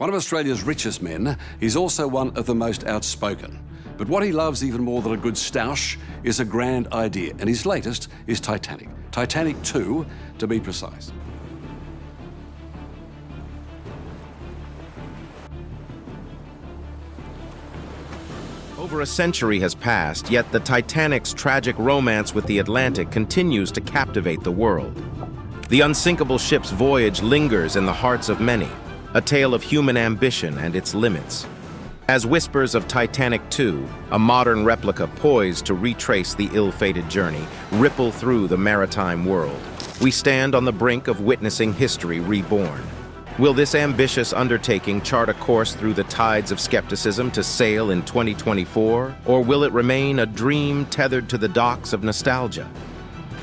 One of Australia's richest men, he's also one of the most outspoken. But what he loves even more than a good stoush is a grand idea, and his latest is Titanic. Titanic II, to be precise. Over a century has passed, yet the Titanic's tragic romance with the Atlantic continues to captivate the world. The unsinkable ship's voyage lingers in the hearts of many, a tale of human ambition and its limits. As whispers of Titanic II, a modern replica poised to retrace the ill-fated journey, ripple through the maritime world, we stand on the brink of witnessing history reborn. Will this ambitious undertaking chart a course through the tides of skepticism to sail in 2024, or will it remain a dream tethered to the docks of nostalgia?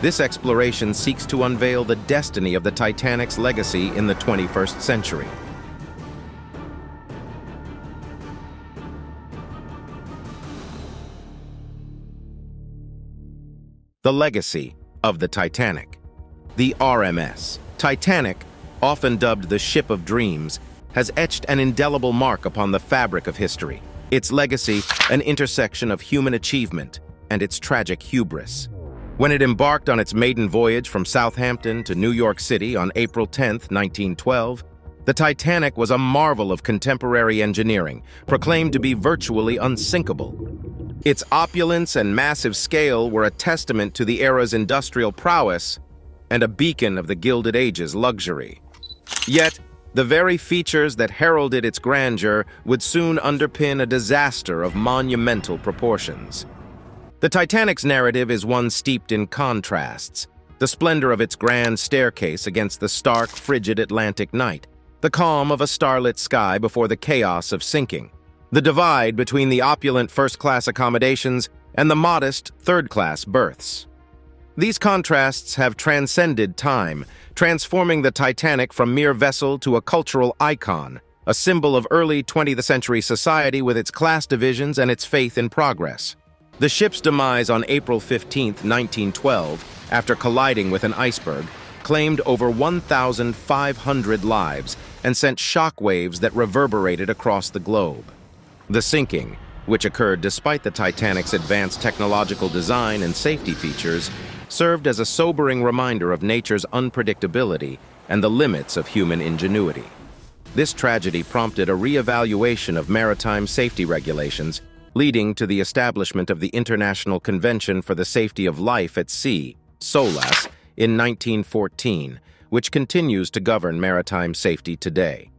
This exploration seeks to unveil the destiny of the Titanic's legacy in the 21st century. The legacy of the Titanic. The RMS Titanic, often dubbed the Ship of Dreams, has etched an indelible mark upon the fabric of history. Its legacy, an intersection of human achievement and its tragic hubris. When it embarked on its maiden voyage from Southampton to New York City on April 10, 1912, the Titanic was a marvel of contemporary engineering, proclaimed to be virtually unsinkable. Its opulence and massive scale were a testament to the era's industrial prowess and a beacon of the Gilded Age's luxury. Yet, the very features that heralded its grandeur would soon underpin a disaster of monumental proportions. The Titanic's narrative is one steeped in contrasts. The splendor of its grand staircase against the stark, frigid Atlantic night. The calm of a starlit sky before the chaos of sinking. The divide between the opulent first-class accommodations and the modest third-class berths. These contrasts have transcended time, transforming the Titanic from mere vessel to a cultural icon, a symbol of early 20th century society with its class divisions and its faith in progress. The ship's demise on April 15, 1912, after colliding with an iceberg, claimed over 1,500 lives and sent shockwaves that reverberated across the globe. The sinking, which occurred despite the Titanic's advanced technological design and safety features, served as a sobering reminder of nature's unpredictability and the limits of human ingenuity. This tragedy prompted a re-evaluation of maritime safety regulations, leading to the establishment of the International Convention for the Safety of Life at Sea, SOLAS, in 1914, which continues to govern maritime safety today.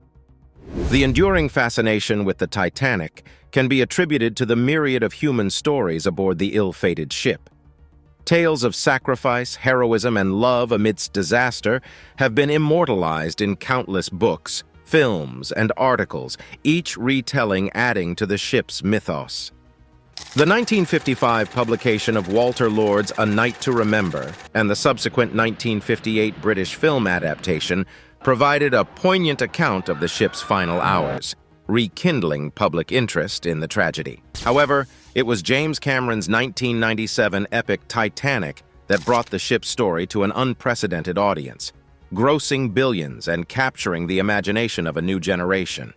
The enduring fascination with the Titanic can be attributed to the myriad of human stories aboard the ill-fated ship. Tales of sacrifice, heroism, and love amidst disaster have been immortalized in countless books, films, and articles, each retelling adding to the ship's mythos. The 1955 publication of Walter Lord's A Night to Remember and the subsequent 1958 British film adaptation provided a poignant account of the ship's final hours, rekindling public interest in the tragedy. However, it was James Cameron's 1997 epic Titanic that brought the ship's story to an unprecedented audience, grossing billions and capturing the imagination of a new generation.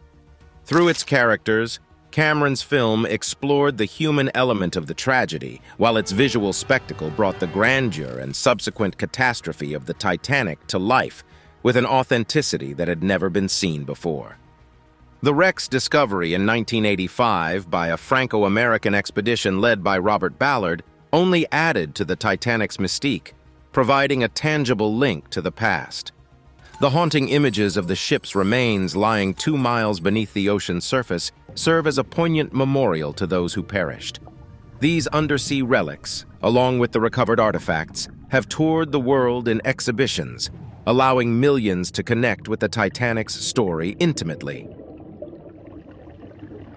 Through its characters, Cameron's film explored the human element of the tragedy, while its visual spectacle brought the grandeur and subsequent catastrophe of the Titanic to life with an authenticity that had never been seen before. The wreck's discovery in 1985 by a Franco-American expedition led by Robert Ballard only added to the Titanic's mystique, providing a tangible link to the past. The haunting images of the ship's remains lying 2 miles beneath the ocean's surface serve as a poignant memorial to those who perished. These undersea relics, along with the recovered artifacts, have toured the world in exhibitions, allowing millions to connect with the Titanic's story intimately.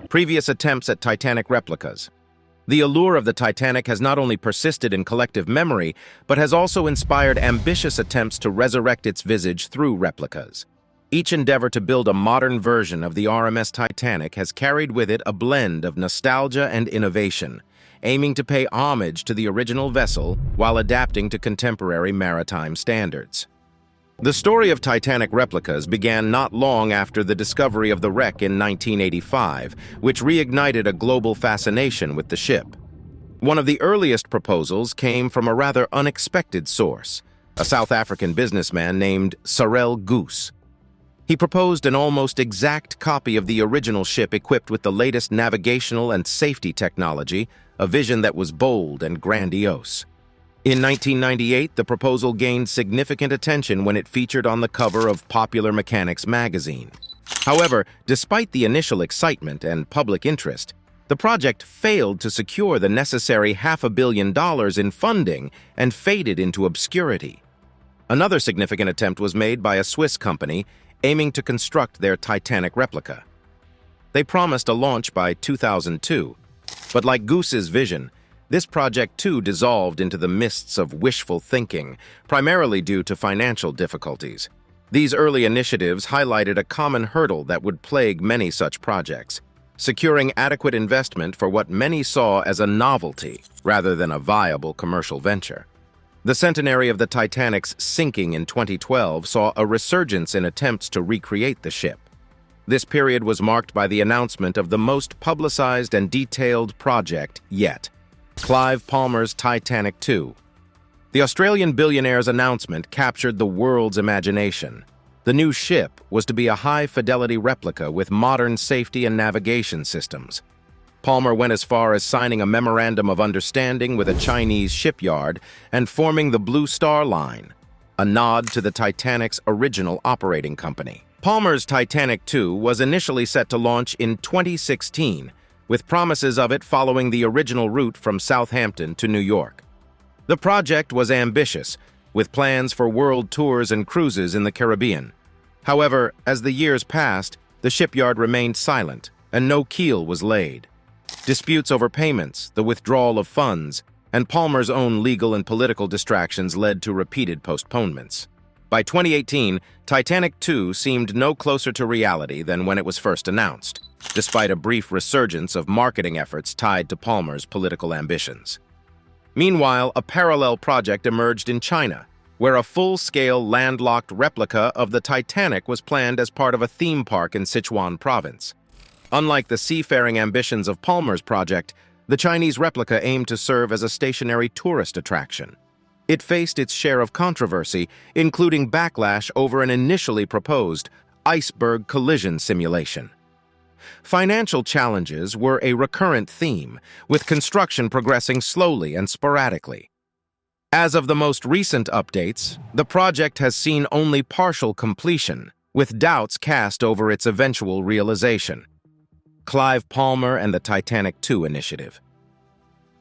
Previous attempts at Titanic replicas. The allure of the Titanic has not only persisted in collective memory, but has also inspired ambitious attempts to resurrect its visage through replicas. Each endeavor to build a modern version of the RMS Titanic has carried with it a blend of nostalgia and innovation, aiming to pay homage to the original vessel while adapting to contemporary maritime standards. The story of Titanic Replicas began not long after the discovery of the wreck in 1985, which reignited a global fascination with the ship. One of the earliest proposals came from a rather unexpected source, a South African businessman named Sarel Goose. He proposed an almost exact copy of the original ship equipped with the latest navigational and safety technology, a vision that was bold and grandiose. In 1998, the proposal gained significant attention when it featured on the cover of Popular Mechanics magazine. However, despite the initial excitement and public interest, the project failed to secure the necessary $500 million in funding and faded into obscurity. Another significant attempt was made by a Swiss company aiming to construct their Titanic replica. They promised a launch by 2002, but like Goose's vision, this project too dissolved into the mists of wishful thinking, primarily due to financial difficulties. These early initiatives highlighted a common hurdle that would plague many such projects: securing adequate investment for what many saw as a novelty rather than a viable commercial venture. The centenary of the Titanic's sinking in 2012 saw a resurgence in attempts to recreate the ship. This period was marked by the announcement of the most publicized and detailed project yet: Clive Palmer's Titanic II. The Australian billionaire's announcement captured the world's imagination. The new ship was to be a high-fidelity replica with modern safety and navigation systems. Palmer went as far as signing a memorandum of understanding with a Chinese shipyard and forming the Blue Star Line, a nod to the Titanic's original operating company. Palmer's Titanic II was initially set to launch in 2016, with promises of it following the original route from Southampton to New York. The project was ambitious, with plans for world tours and cruises in the Caribbean. However, as the years passed, the shipyard remained silent, and no keel was laid. Disputes over payments, the withdrawal of funds, and Palmer's own legal and political distractions led to repeated postponements. By 2018, Titanic II seemed no closer to reality than when it was first announced, despite a brief resurgence of marketing efforts tied to Palmer's political ambitions. Meanwhile, a parallel project emerged in China, where a full-scale landlocked replica of the Titanic was planned as part of a theme park in Sichuan province. Unlike the seafaring ambitions of Palmer's project, the Chinese replica aimed to serve as a stationary tourist attraction. It faced its share of controversy, including backlash over an initially proposed iceberg collision simulation. Financial challenges were a recurrent theme, with construction progressing slowly and sporadically. As of the most recent updates, the project has seen only partial completion, with doubts cast over its eventual realization. Clive Palmer and the Titanic II initiative.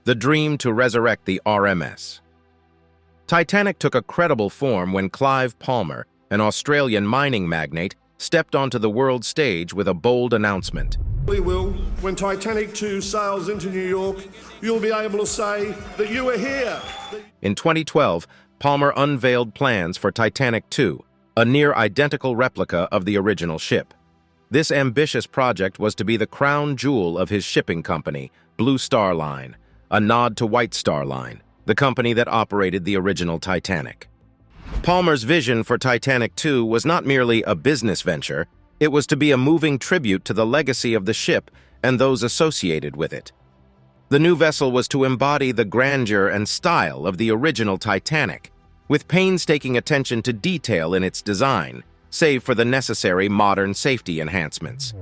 The dream to resurrect the RMS. Titanic took a credible form when Clive Palmer, an Australian mining magnate, stepped onto the world stage with a bold announcement. We will, when Titanic II sails into New York, you'll be able to say that you were here. In 2012, Palmer unveiled plans for Titanic II, a near-identical replica of the original ship. This ambitious project was to be the crown jewel of his shipping company, Blue Star Line, a nod to White Star Line, the company that operated the original Titanic. Palmer's vision for Titanic II was not merely a business venture, it was to be a moving tribute to the legacy of the ship and those associated with it. The new vessel was to embody the grandeur and style of the original Titanic, with painstaking attention to detail in its design, save for the necessary modern safety enhancements.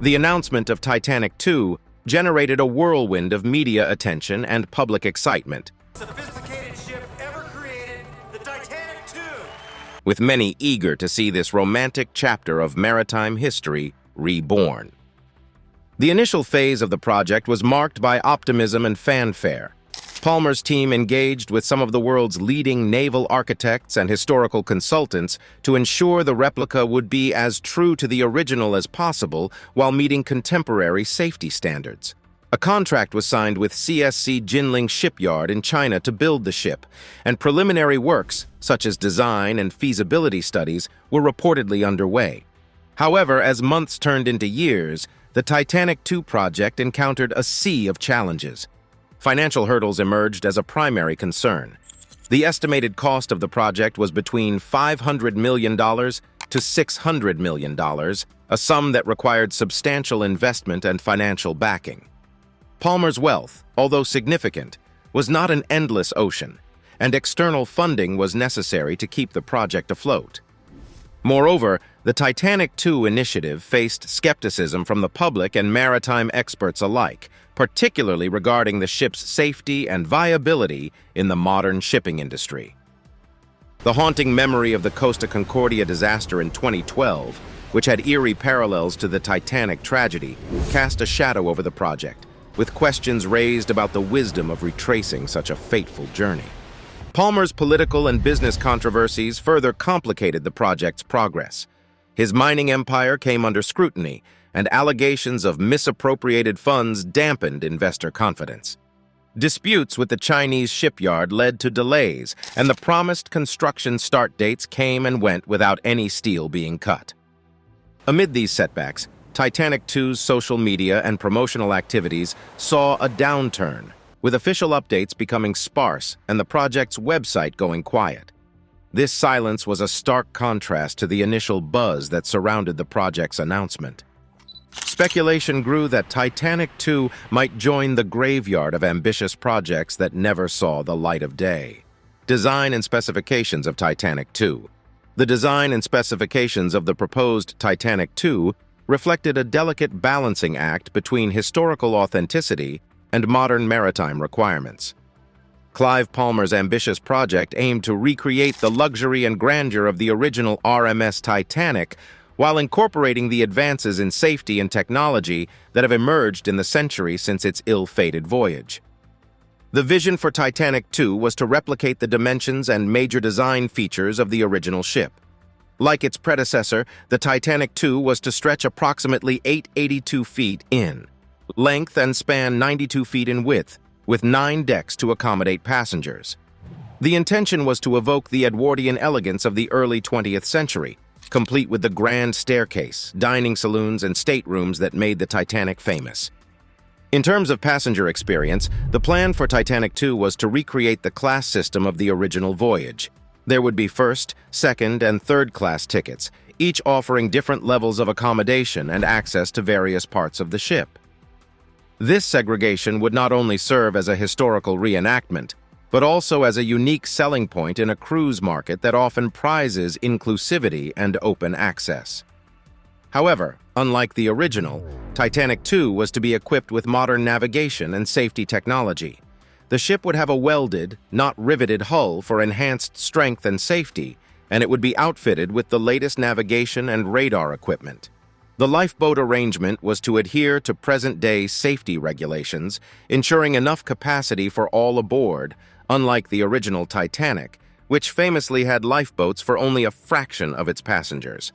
The announcement of Titanic II generated a whirlwind of media attention and public excitement, Sophisticated ship ever created, the Titanic II. with many eager to see this romantic chapter of maritime history reborn. The initial phase of the project was marked by optimism and fanfare. Palmer's team engaged with some of the world's leading naval architects and historical consultants to ensure the replica would be as true to the original as possible while meeting contemporary safety standards. A contract was signed with CSC Jinling Shipyard in China to build the ship, and preliminary works, such as design and feasibility studies, were reportedly underway. However, as months turned into years, the Titanic II project encountered a sea of challenges. Financial hurdles emerged as a primary concern. The estimated cost of the project was between $500 million to $600 million, a sum that required substantial investment and financial backing. Palmer's wealth, although significant, was not an endless ocean, and external funding was necessary to keep the project afloat. Moreover, the Titanic II initiative faced skepticism from the public and maritime experts alike, particularly regarding the ship's safety and viability in the modern shipping industry. The haunting memory of the Costa Concordia disaster in 2012, which had eerie parallels to the Titanic tragedy, cast a shadow over the project, with questions raised about the wisdom of retracing such a fateful journey. Palmer's political and business controversies further complicated the project's progress. His mining empire came under scrutiny, and allegations of misappropriated funds dampened investor confidence. Disputes with the Chinese shipyard led to delays, and the promised construction start dates came and went without any steel being cut. Amid these setbacks, Titanic II's social media and promotional activities saw a downturn, with official updates becoming sparse and the project's website going quiet. This silence was a stark contrast to the initial buzz that surrounded the project's announcement. Speculation grew that Titanic II might join the graveyard of ambitious projects that never saw the light of day. Design and specifications of Titanic II. The design and specifications of the proposed Titanic II reflected a delicate balancing act between historical authenticity and modern maritime requirements. Clive Palmer's ambitious project aimed to recreate the luxury and grandeur of the original RMS Titanic while incorporating the advances in safety and technology that have emerged in the century since its ill-fated voyage. The vision for Titanic II was to replicate the dimensions and major design features of the original ship. Like its predecessor, the Titanic II was to stretch approximately 882 feet in length and span 92 feet in width, with 9 decks to accommodate passengers. The intention was to evoke the Edwardian elegance of the early 20th century, complete with the grand staircase, dining saloons, and staterooms that made the Titanic famous. In terms of passenger experience, the plan for Titanic II was to recreate the class system of the original voyage. There would be first, second, and third-class tickets, each offering different levels of accommodation and access to various parts of the ship. This segregation would not only serve as a historical reenactment, but also as a unique selling point in a cruise market that often prizes inclusivity and open access. However, unlike the original, Titanic II was to be equipped with modern navigation and safety technology. The ship would have a welded, not riveted hull for enhanced strength and safety, and it would be outfitted with the latest navigation and radar equipment. The lifeboat arrangement was to adhere to present-day safety regulations, ensuring enough capacity for all aboard, unlike the original Titanic, which famously had lifeboats for only a fraction of its passengers.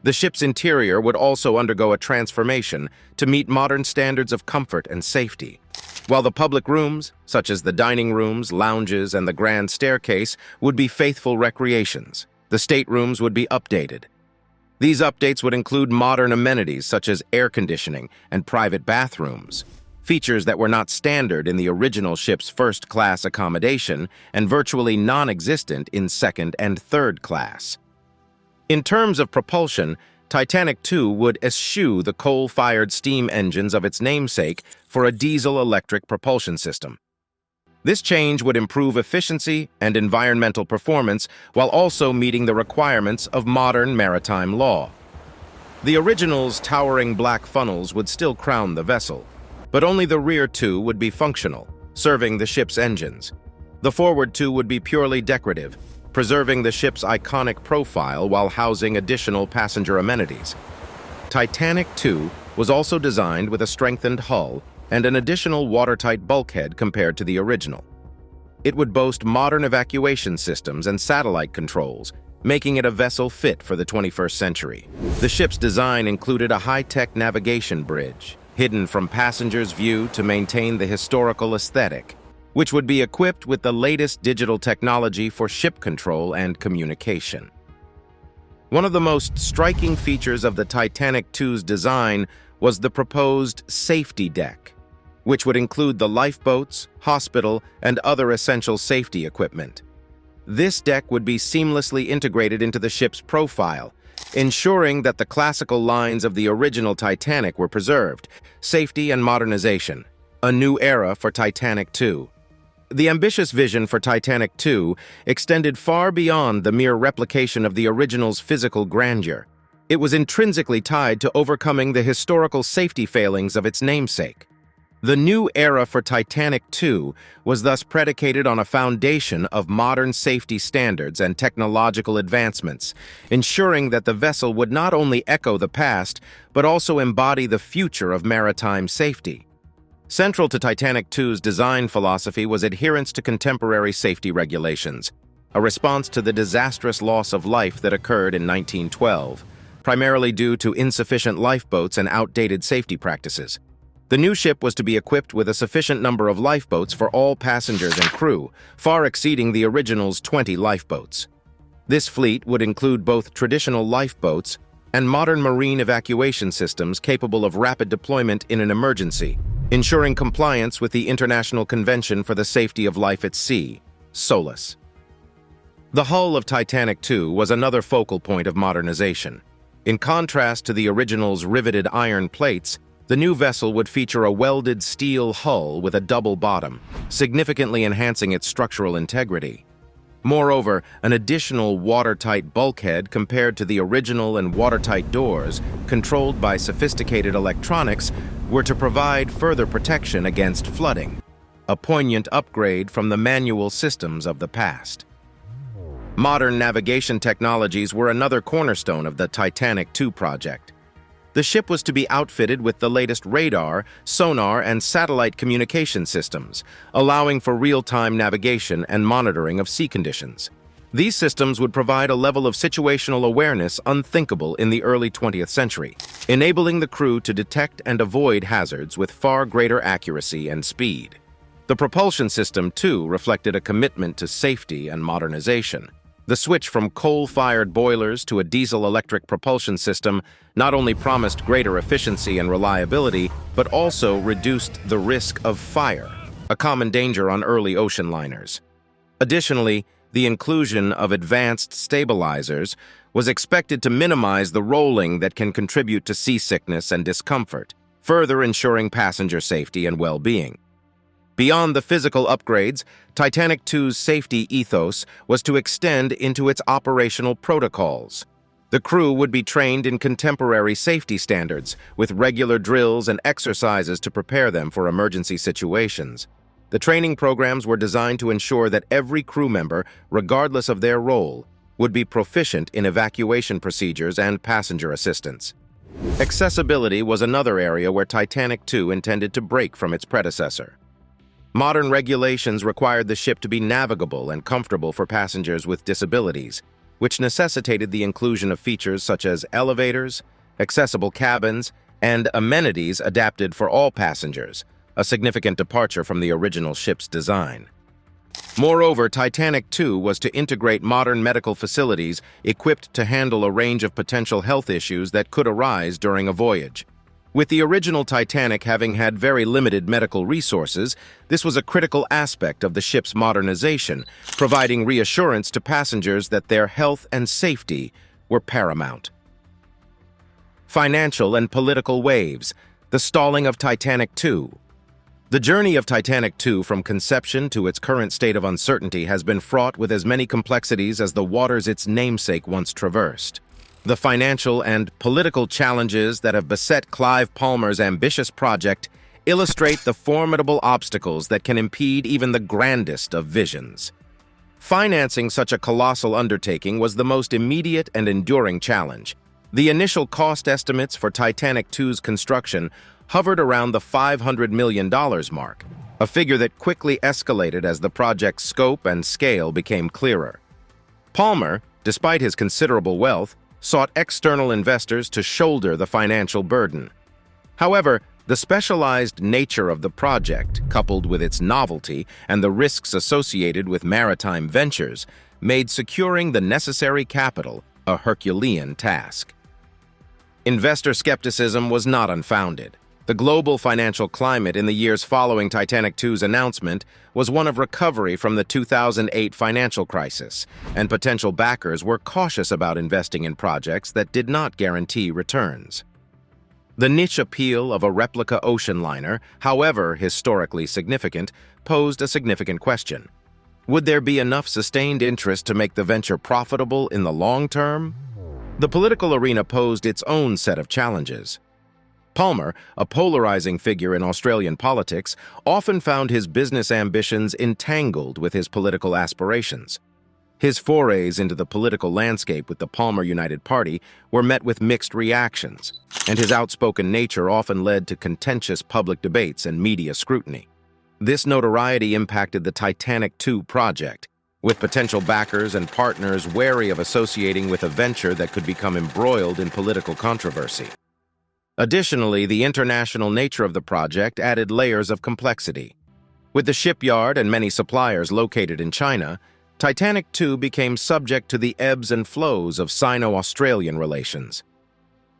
The ship's interior would also undergo a transformation to meet modern standards of comfort and safety. While the public rooms, such as the dining rooms, lounges, and the grand staircase, would be faithful recreations, the staterooms would be updated. These updates would include modern amenities such as air conditioning and private bathrooms, features that were not standard in the original ship's first-class accommodation and virtually non-existent in second and third class. In terms of propulsion, Titanic II would eschew the coal-fired steam engines of its namesake for a diesel-electric propulsion system. This change would improve efficiency and environmental performance while also meeting the requirements of modern maritime law. The original's towering black funnels would still crown the vessel, but only the rear two would be functional, serving the ship's engines. The forward two would be purely decorative, preserving the ship's iconic profile while housing additional passenger amenities. Titanic II was also designed with a strengthened hull and an additional watertight bulkhead compared to the original. It would boast modern evacuation systems and satellite controls, making it a vessel fit for the 21st century. The ship's design included a high-tech navigation bridge, hidden from passengers' view to maintain the historical aesthetic, which would be equipped with the latest digital technology for ship control and communication. One of the most striking features of the Titanic II's design was the proposed safety deck, which would include the lifeboats, hospital, and other essential safety equipment. This deck would be seamlessly integrated into the ship's profile, ensuring that the classical lines of the original Titanic were preserved: safety and modernization. A new era for Titanic II. The ambitious vision for Titanic II extended far beyond the mere replication of the original's physical grandeur. It was intrinsically tied to overcoming the historical safety failings of its namesake. The new era for Titanic II was thus predicated on a foundation of modern safety standards and technological advancements, ensuring that the vessel would not only echo the past, but also embody the future of maritime safety. Central to Titanic II's design philosophy was adherence to contemporary safety regulations, a response to the disastrous loss of life that occurred in 1912, primarily due to insufficient lifeboats and outdated safety practices. The new ship was to be equipped with a sufficient number of lifeboats for all passengers and crew, far exceeding the original's 20 lifeboats. This fleet would include both traditional lifeboats and modern marine evacuation systems capable of rapid deployment in an emergency, ensuring compliance with the International Convention for the Safety of Life at Sea, SOLAS. The hull of Titanic II was another focal point of modernization. In contrast to the original's riveted iron plates, the new vessel would feature a welded steel hull with a double bottom, significantly enhancing its structural integrity. Moreover, an additional watertight bulkhead compared to the original and watertight doors, controlled by sophisticated electronics, were to provide further protection against flooding, a poignant upgrade from the manual systems of the past. Modern navigation technologies were another cornerstone of the Titanic II project. The ship was to be outfitted with the latest radar, sonar, and satellite communication systems, allowing for real-time navigation and monitoring of sea conditions. These systems would provide a level of situational awareness unthinkable in the early 20th century, enabling the crew to detect and avoid hazards with far greater accuracy and speed. The propulsion system, too, reflected a commitment to safety and modernization. The switch from coal-fired boilers to a diesel-electric propulsion system not only promised greater efficiency and reliability, but also reduced the risk of fire, a common danger on early ocean liners. Additionally, the inclusion of advanced stabilizers was expected to minimize the rolling that can contribute to seasickness and discomfort, further ensuring passenger safety and well-being. Beyond the physical upgrades, Titanic II's safety ethos was to extend into its operational protocols. The crew would be trained in contemporary safety standards, with regular drills and exercises to prepare them for emergency situations. The training programs were designed to ensure that every crew member, regardless of their role, would be proficient in evacuation procedures and passenger assistance. Accessibility was another area where Titanic II intended to break from its predecessor. Modern regulations required the ship to be navigable and comfortable for passengers with disabilities, which necessitated the inclusion of features such as elevators, accessible cabins, and amenities adapted for all passengers, a significant departure from the original ship's design. Moreover, Titanic II was to integrate modern medical facilities equipped to handle a range of potential health issues that could arise during a voyage. With the original Titanic having had very limited medical resources, this was a critical aspect of the ship's modernization, providing reassurance to passengers that their health and safety were paramount. Financial and political waves, the stalling of Titanic II. The journey of Titanic II from conception to its current state of uncertainty has been fraught with as many complexities as the waters its namesake once traversed. The financial and political challenges that have beset Clive Palmer's ambitious project illustrate the formidable obstacles that can impede even the grandest of visions. Financing such a colossal undertaking was the most immediate and enduring challenge. The initial cost estimates for Titanic II's construction hovered around the $500 million mark, a figure that quickly escalated as the project's scope and scale became clearer. Palmer, despite his considerable wealth, sought external investors to shoulder the financial burden. However, the specialized nature of the project, coupled with its novelty and the risks associated with maritime ventures, made securing the necessary capital a Herculean task. Investor skepticism was not unfounded. The global financial climate in the years following Titanic II's announcement was one of recovery from the 2008 financial crisis, and potential backers were cautious about investing in projects that did not guarantee returns. The niche appeal of a replica ocean liner, however historically significant, posed a significant question. Would there be enough sustained interest to make the venture profitable in the long term? The political arena posed its own set of challenges. Palmer, a polarizing figure in Australian politics, often found his business ambitions entangled with his political aspirations. His forays into the political landscape with the Palmer United Party were met with mixed reactions, and his outspoken nature often led to contentious public debates and media scrutiny. This notoriety impacted the Titanic II project, with potential backers and partners wary of associating with a venture that could become embroiled in political controversy. Additionally, the international nature of the project added layers of complexity. With the shipyard and many suppliers located in China, Titanic II became subject to the ebbs and flows of Sino-Australian relations.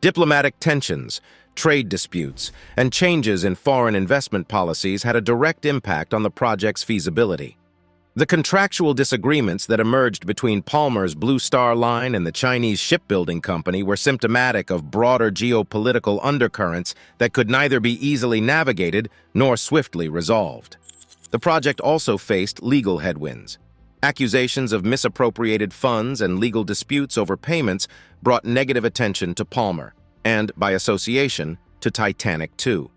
Diplomatic tensions, trade disputes, and changes in foreign investment policies had a direct impact on the project's feasibility. The contractual disagreements that emerged between Palmer's Blue Star Line and the Chinese shipbuilding company were symptomatic of broader geopolitical undercurrents that could neither be easily navigated nor swiftly resolved. The project also faced legal headwinds. Accusations of misappropriated funds and legal disputes over payments brought negative attention to Palmer, and, by association, to Titanic II.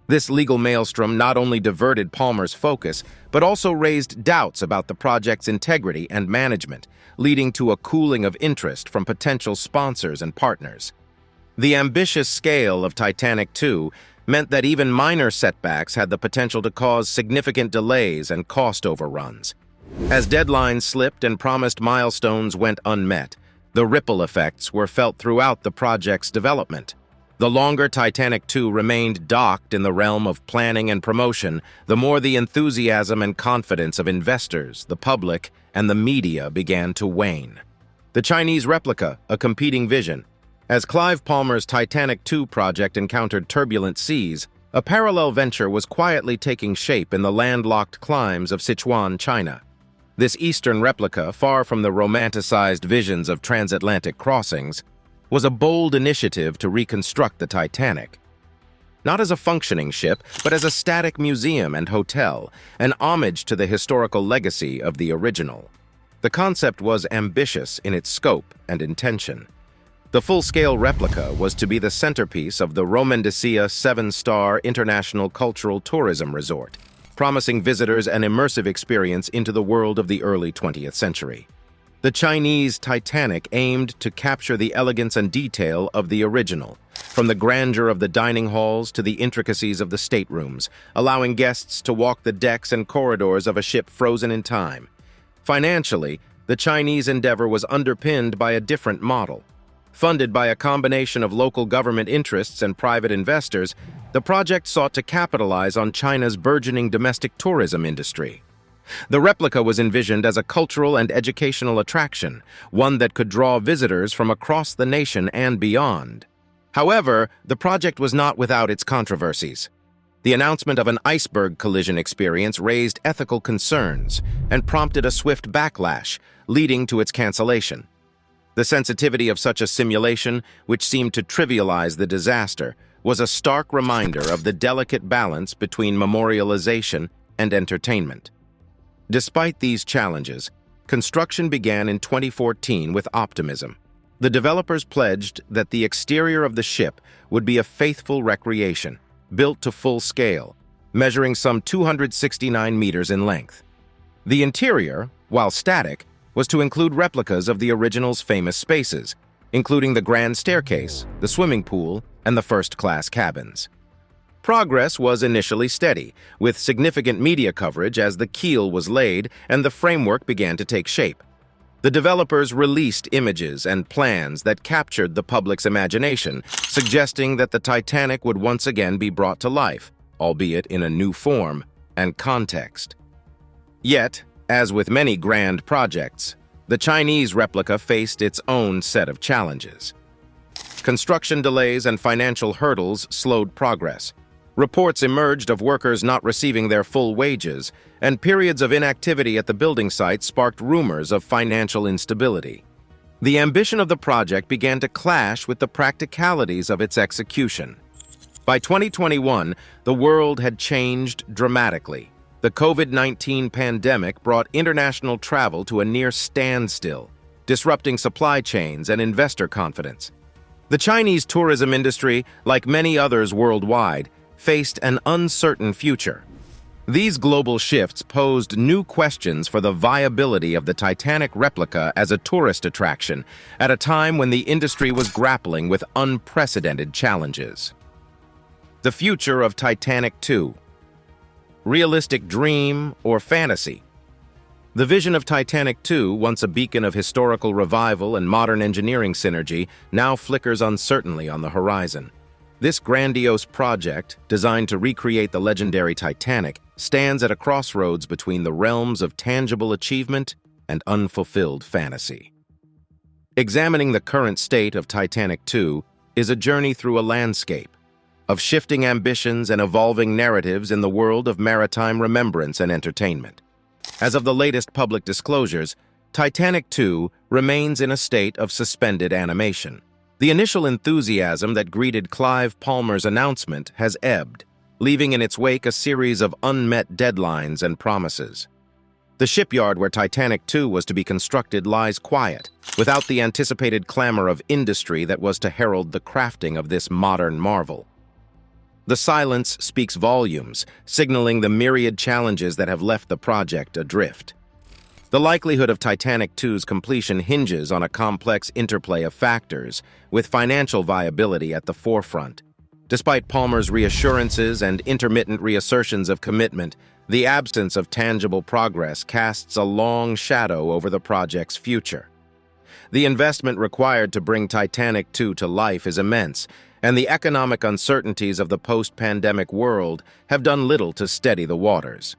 This legal maelstrom not only diverted Palmer's focus, but also raised doubts about the project's integrity and management, leading to a cooling of interest from potential sponsors and partners. The ambitious scale of Titanic II meant that even minor setbacks had the potential to cause significant delays and cost overruns. As deadlines slipped and promised milestones went unmet, the ripple effects were felt throughout the project's development. The longer Titanic II remained docked in the realm of planning and promotion, the more the enthusiasm and confidence of investors, the public, and the media began to wane. The Chinese Replica, a competing vision. As Clive Palmer's Titanic II project encountered turbulent seas, a parallel venture was quietly taking shape in the landlocked climes of Sichuan, China. This Eastern replica, far from the romanticized visions of transatlantic crossings, was a bold initiative to reconstruct the Titanic. Not as a functioning ship, but as a static museum and hotel, an homage to the historical legacy of the original. The concept was ambitious in its scope and intention. The full-scale replica was to be the centerpiece of the Romandicea 7-star International Cultural Tourism Resort, promising visitors an immersive experience into the world of the early 20th century. The Chinese Titanic aimed to capture the elegance and detail of the original, from the grandeur of the dining halls to the intricacies of the staterooms, allowing guests to walk the decks and corridors of a ship frozen in time. Financially, the Chinese endeavor was underpinned by a different model. Funded by a combination of local government interests and private investors, the project sought to capitalize on China's burgeoning domestic tourism industry. The replica was envisioned as a cultural and educational attraction, one that could draw visitors from across the nation and beyond. However, the project was not without its controversies. The announcement of an iceberg collision experience raised ethical concerns and prompted a swift backlash, leading to its cancellation. The sensitivity of such a simulation, which seemed to trivialize the disaster, was a stark reminder of the delicate balance between memorialization and entertainment. Despite these challenges, construction began in 2014 with optimism. The developers pledged that the exterior of the ship would be a faithful recreation, built to full scale, measuring some 269 meters in length. The interior, while static, was to include replicas of the original's famous spaces, including the grand staircase, the swimming pool, and the first-class cabins. Progress was initially steady, with significant media coverage as the keel was laid and the framework began to take shape. The developers released images and plans that captured the public's imagination, suggesting that the Titanic would once again be brought to life, albeit in a new form and context. Yet, as with many grand projects, the Chinese replica faced its own set of challenges. Construction delays and financial hurdles slowed progress. Reports emerged of workers not receiving their full wages, and periods of inactivity at the building site sparked rumors of financial instability. The ambition of the project began to clash with the practicalities of its execution. By 2021, the world had changed dramatically. The COVID-19 pandemic brought international travel to a near standstill, disrupting supply chains and investor confidence. The Chinese tourism industry, like many others worldwide, faced an uncertain future. These global shifts posed new questions for the viability of the Titanic Replica as a tourist attraction at a time when the industry was grappling with unprecedented challenges. The future of Titanic II. Realistic dream or fantasy? The vision of Titanic II, once a beacon of historical revival and modern engineering synergy, now flickers uncertainly on the horizon. This grandiose project, designed to recreate the legendary Titanic, stands at a crossroads between the realms of tangible achievement and unfulfilled fantasy. Examining the current state of Titanic II is a journey through a landscape of shifting ambitions and evolving narratives in the world of maritime remembrance and entertainment. As of the latest public disclosures, Titanic II remains in a state of suspended animation. The initial enthusiasm that greeted Clive Palmer's announcement has ebbed, leaving in its wake a series of unmet deadlines and promises. The shipyard where Titanic II was to be constructed lies quiet, without the anticipated clamor of industry that was to herald the crafting of this modern marvel. The silence speaks volumes, signaling the myriad challenges that have left the project adrift. The likelihood of Titanic II's completion hinges on a complex interplay of factors, with financial viability at the forefront. Despite Palmer's reassurances and intermittent reassertions of commitment, the absence of tangible progress casts a long shadow over the project's future. The investment required to bring Titanic II to life is immense, and the economic uncertainties of the post-pandemic world have done little to steady the waters.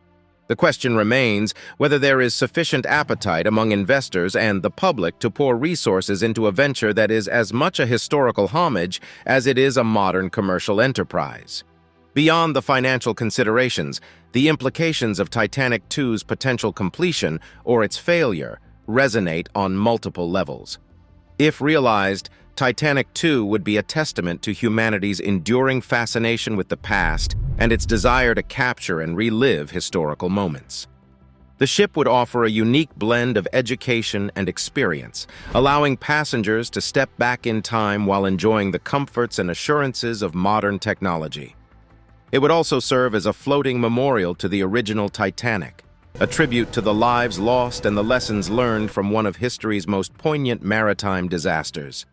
The question remains whether there is sufficient appetite among investors and the public to pour resources into a venture that is as much a historical homage as it is a modern commercial enterprise. Beyond the financial considerations, the implications of Titanic II's potential completion or its failure resonate on multiple levels. If realized, Titanic II would be a testament to humanity's enduring fascination with the past and its desire to capture and relive historical moments. The ship would offer a unique blend of education and experience, allowing passengers to step back in time while enjoying the comforts and assurances of modern technology. It would also serve as a floating memorial to the original Titanic, a tribute to the lives lost and the lessons learned from one of history's most poignant maritime disasters.